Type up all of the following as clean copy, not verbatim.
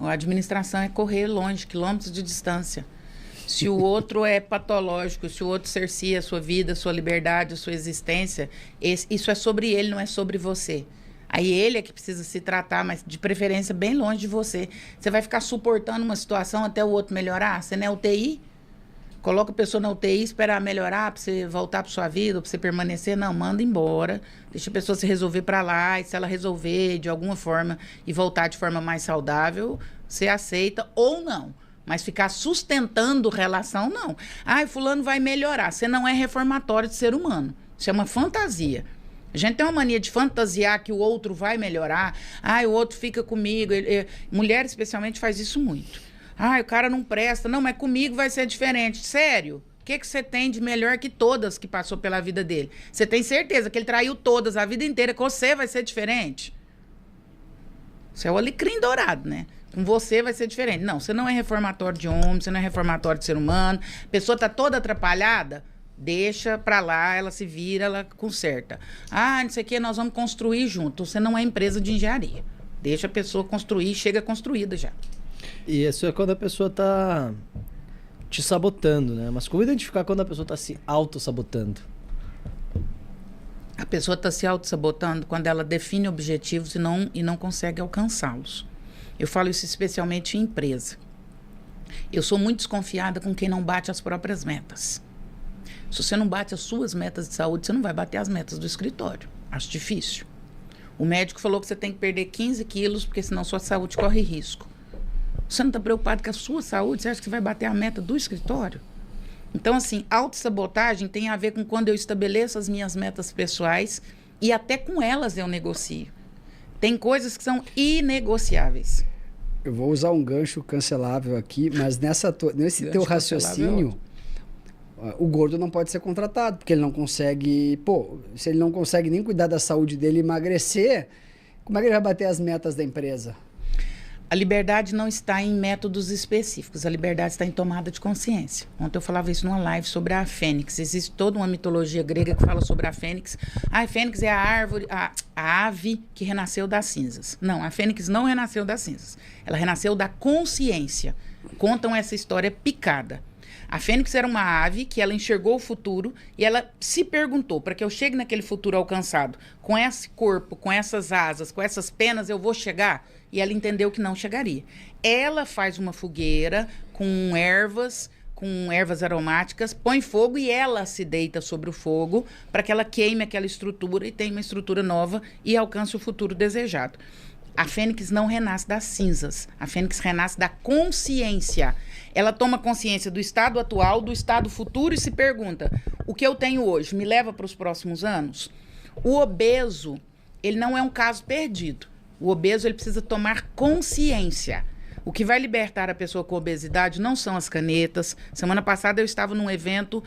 A administração é correr longe, quilômetros de distância. Se o outro é patológico, se o outro cerceia a sua vida, a sua liberdade, a sua existência, isso é sobre ele, não é sobre você. Aí ele é que precisa se tratar, mas de preferência bem longe de você. Você vai ficar suportando uma situação até o outro melhorar? Você não é UTI? Coloca a pessoa na UTI, esperar melhorar para você voltar para sua vida, para você permanecer. Não, manda embora. Deixa a pessoa se resolver para lá. E se ela resolver de alguma forma e voltar de forma mais saudável, você aceita ou não. Mas ficar sustentando relação, não. Ah, fulano vai melhorar. Você não é reformatório de ser humano. Isso é uma fantasia. A gente tem uma mania de fantasiar que o outro vai melhorar. Ah, o outro fica comigo. Mulher, especialmente, faz isso muito. Ah, o cara não presta. Não, mas comigo vai ser diferente. Sério? O que você tem de melhor que todas que passou pela vida dele? Você tem certeza que ele traiu todas a vida inteira, que você vai ser diferente? Isso é o alecrim dourado, né? Com você vai ser diferente. Não, você não é reformatório de homem, você não é reformatório de ser humano. A pessoa está toda atrapalhada, deixa pra lá, ela se vira, ela conserta. Ah, não sei o que, nós vamos construir junto. Você não é empresa de engenharia. Deixa a pessoa construir, chega construída já. E isso é quando a pessoa tá te sabotando, né? Mas como identificar quando a pessoa tá se auto-sabotando? A pessoa está se auto-sabotando quando ela define objetivos e não consegue alcançá-los. Eu falo isso especialmente em empresa. Eu sou muito desconfiada com quem não bate as próprias metas. Se você não bate as suas metas de saúde, você não vai bater as metas do escritório. Acho difícil. O médico falou que você tem que perder 15 quilos, porque senão sua saúde corre risco. Você não está preocupado com a sua saúde? Você acha que você vai bater a meta do escritório? Então, assim, autossabotagem tem a ver com quando eu estabeleço as minhas metas pessoais e até com elas eu negocio. Tem coisas que são inegociáveis. Eu vou usar um gancho cancelável aqui, mas nesse teu raciocínio, o gordo não pode ser contratado, porque ele não consegue... Pô, se ele não consegue nem cuidar da saúde dele e emagrecer, como é que ele vai bater as metas da empresa? A liberdade não está em métodos específicos, a liberdade está em tomada de consciência. Ontem eu falava isso numa live sobre a fênix. Existe toda uma mitologia grega que fala sobre a fênix. Ah, a fênix é a árvore, a ave que renasceu das cinzas. Não, a fênix não renasceu das cinzas. Ela renasceu da consciência. Contam essa história picada. A fênix era uma ave que ela enxergou o futuro e ela se perguntou, para que eu chegue naquele futuro alcançado, com esse corpo, com essas asas, com essas penas, eu vou chegar? E ela entendeu que não chegaria. Ela faz uma fogueira com ervas aromáticas, põe fogo e ela se deita sobre o fogo para que ela queime aquela estrutura e tenha uma estrutura nova e alcance o futuro desejado. A fênix não renasce das cinzas, a fênix renasce da consciência. Ela toma consciência do estado atual, do estado futuro e se pergunta, o que eu tenho hoje me leva para os próximos anos? O obeso, ele não é um caso perdido. O obeso, ele precisa tomar consciência. O que vai libertar a pessoa com obesidade não são as canetas. Semana passada eu estava num evento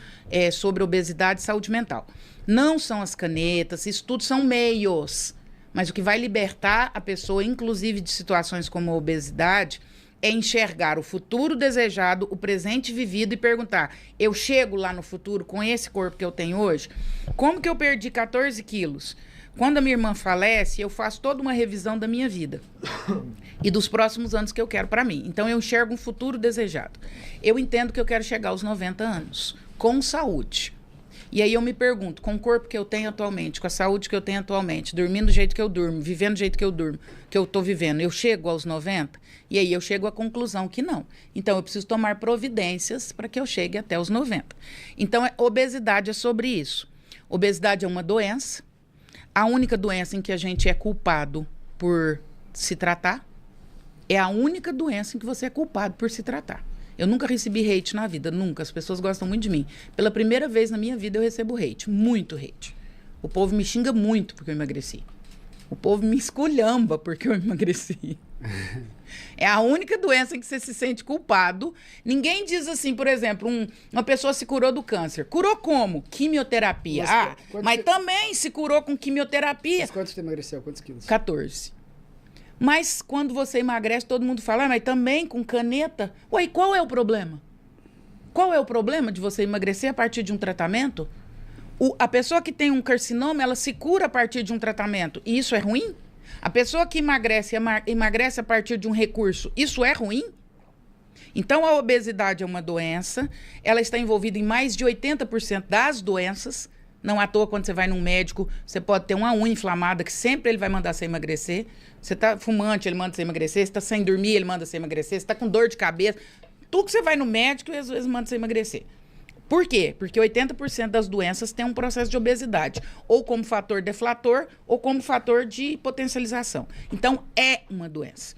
sobre obesidade e saúde mental. Não são as canetas, isso tudo são meios. Mas o que vai libertar a pessoa, inclusive de situações como a obesidade, é enxergar o futuro desejado, o presente vivido e perguntar, eu chego lá no futuro com esse corpo que eu tenho hoje? Como que eu perdi 14 quilos? Quando a minha irmã falece, eu faço toda uma revisão da minha vida e dos próximos anos que eu quero para mim. Então, eu enxergo um futuro desejado. Eu entendo que eu quero chegar aos 90 anos, com saúde. E aí eu me pergunto, com o corpo que eu tenho atualmente, com a saúde que eu tenho atualmente, dormindo do jeito que eu durmo, vivendo do jeito que eu durmo, que eu estou vivendo, eu chego aos 90? E aí eu chego à conclusão que não. Então, eu preciso tomar providências para que eu chegue até os 90. Então, obesidade é sobre isso. Obesidade é uma doença. A única doença em que a gente é culpado por se tratar é a única doença em que você é culpado por se tratar. Eu nunca recebi hate na vida, nunca. As pessoas gostam muito de mim. Pela primeira vez na minha vida eu recebo hate, muito hate. O povo me xinga muito porque eu emagreci. O povo me esculhamba porque eu emagreci. É a única doença em que você se sente culpado. Ninguém diz assim, por exemplo, uma pessoa se curou do câncer. Curou como? Quimioterapia. Mas também se curou com quimioterapia. Mas quantos você emagreceu? Quantos quilos? 14. Mas quando você emagrece, todo mundo fala, mas também com caneta? Ué, qual é o problema? Qual é o problema de você emagrecer a partir de um tratamento? A pessoa que tem um carcinoma, ela se cura a partir de um tratamento. E isso é ruim? A pessoa que emagrece a partir de um recurso, isso é ruim? Então, a obesidade é uma doença, ela está envolvida em mais de 80% das doenças. Não à toa, quando você vai num médico, você pode ter uma unha inflamada, que sempre ele vai mandar você emagrecer. Você está fumante, ele manda você emagrecer. Você está sem dormir, ele manda você emagrecer. Você está com dor de cabeça. Tudo que você vai no médico, às vezes manda você emagrecer. Por quê? Porque 80% das doenças têm um processo de obesidade, ou como fator deflator, ou como fator de potencialização. Então, é uma doença.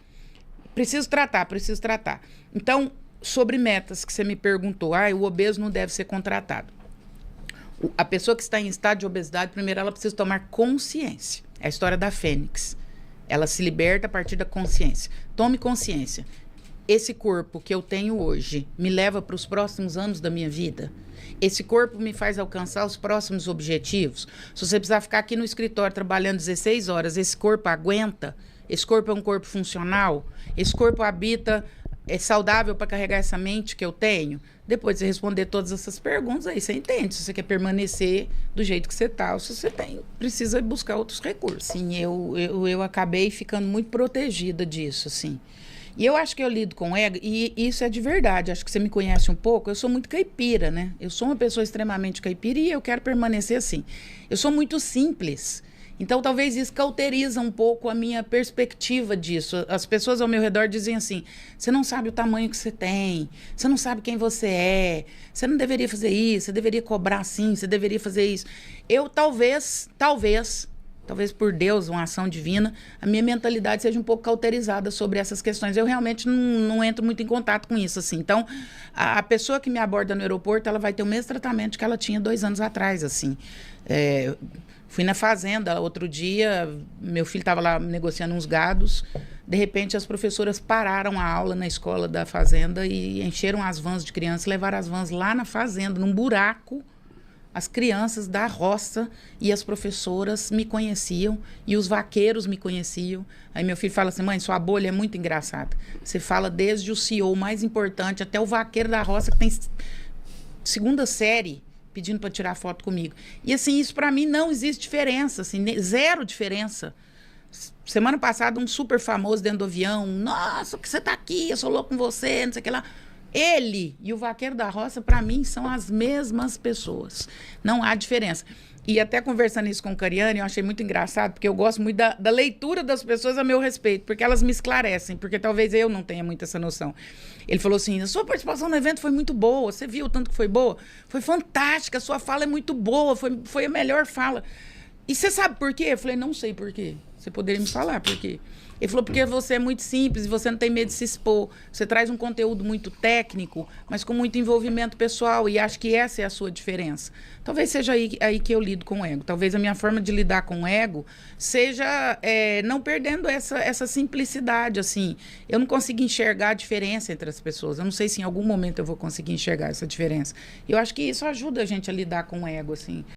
Preciso tratar. Então, sobre metas que você me perguntou, o obeso não deve ser contratado. A pessoa que está em estado de obesidade, primeiro ela precisa tomar consciência. É a história da fênix. Ela se liberta a partir da consciência. Tome consciência. Esse corpo que eu tenho hoje me leva para os próximos anos da minha vida? Esse corpo me faz alcançar os próximos objetivos? Se você precisar ficar aqui no escritório trabalhando 16 horas, esse corpo aguenta? Esse corpo é um corpo funcional? Esse corpo é saudável para carregar essa mente que eu tenho? Depois de você responder todas essas perguntas, aí você entende se você quer permanecer do jeito que você está ou se você precisa buscar outros recursos. Sim, eu acabei ficando muito protegida disso, assim. E eu acho que eu lido com ego, e isso é de verdade, acho que você me conhece um pouco, eu sou muito caipira, né? Eu sou uma pessoa extremamente caipira e eu quero permanecer assim. Eu sou muito simples, então talvez isso cauteriza um pouco a minha perspectiva disso. As pessoas ao meu redor dizem assim, você não sabe o tamanho que você tem, você não sabe quem você é, você não deveria fazer isso, você deveria cobrar assim, você deveria fazer isso. Eu talvez por Deus, uma ação divina, a minha mentalidade seja um pouco cauterizada sobre essas questões. Eu realmente não entro muito em contato com isso, assim. Então, a pessoa que me aborda no aeroporto, ela vai ter o mesmo tratamento que ela tinha 2 anos atrás, assim. Fui na fazenda outro dia, meu filho estava lá negociando uns gados, de repente as professoras pararam a aula na escola da fazenda e encheram as vans de crianças, levaram as vans lá na fazenda, num buraco. As crianças da roça e as professoras me conheciam e os vaqueiros me conheciam. Aí meu filho fala assim, mãe, sua bolha é muito engraçada. Você fala desde o CEO mais importante até o vaqueiro da roça que tem 2ª série pedindo para tirar foto comigo. E assim, isso para mim não existe diferença, assim, zero diferença. Semana passada um super famoso dentro do avião, nossa, que você tá aqui, eu sou louco com você, não sei o que lá. Ele e o vaqueiro da roça, para mim, são as mesmas pessoas. Não há diferença. E até conversando isso com o Cariani, eu achei muito engraçado, porque eu gosto muito da leitura das pessoas a meu respeito, porque elas me esclarecem, porque talvez eu não tenha muito essa noção. Ele falou assim, a sua participação no evento foi muito boa, você viu o tanto que foi boa? Foi fantástica, a sua fala é muito boa, foi a melhor fala. E você sabe por quê? Eu falei, não sei por quê. Você poderia me falar por quê? Ele falou, porque você é muito simples e você não tem medo de se expor. Você traz um conteúdo muito técnico, mas com muito envolvimento pessoal, e acho que essa é a sua diferença. Talvez seja aí que eu lido com o ego. Talvez a minha forma de lidar com o ego seja não perdendo essa simplicidade, assim. Eu não consigo enxergar a diferença entre as pessoas. Eu não sei se em algum momento eu vou conseguir enxergar essa diferença. Eu acho que isso ajuda a gente a lidar com o ego, assim.